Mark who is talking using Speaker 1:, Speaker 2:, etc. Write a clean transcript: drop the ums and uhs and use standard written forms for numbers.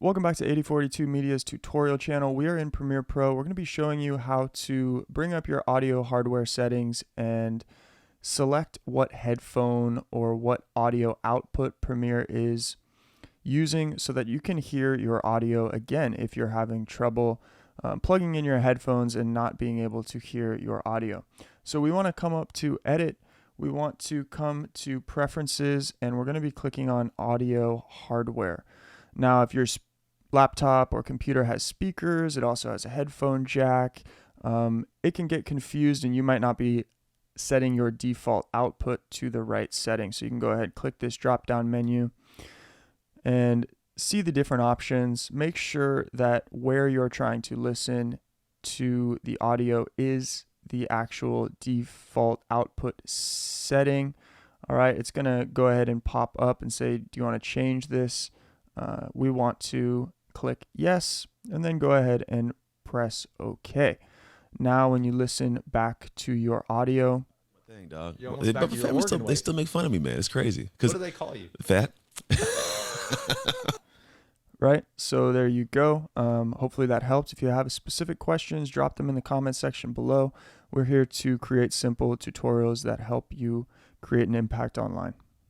Speaker 1: Welcome back to 8042 Media's tutorial channel. We are in Premiere Pro. We're going to be showing you how to bring up your audio hardware settings and select what headphone or what audio output Premiere is using so that you can hear your audio again if you're having trouble plugging in your headphones and not being able to hear your audio. So we want to come up to Edit. We want to come to Preferences, and we're going to be clicking on Audio Hardware. Now, if your laptop or computer has speakers, it also has a headphone jack, it can get confused and you might not be setting your default output to the right setting. So you can go ahead, click this drop down menu and see the different options. Make sure that where you're trying to listen to the audio is the actual default output setting. All right, it's gonna go ahead and pop up and say, do you want to change this? We want to click yes, and then go ahead and press OK. Now, when you listen back to your audio,
Speaker 2: dang, dog.
Speaker 3: They still make fun of me, man. It's crazy.
Speaker 2: What do they call you?
Speaker 3: Fat.
Speaker 1: right? So there you go. Hopefully that helps. If you have specific questions, drop them in the comment section below. We're here to create simple tutorials that help you create an impact online.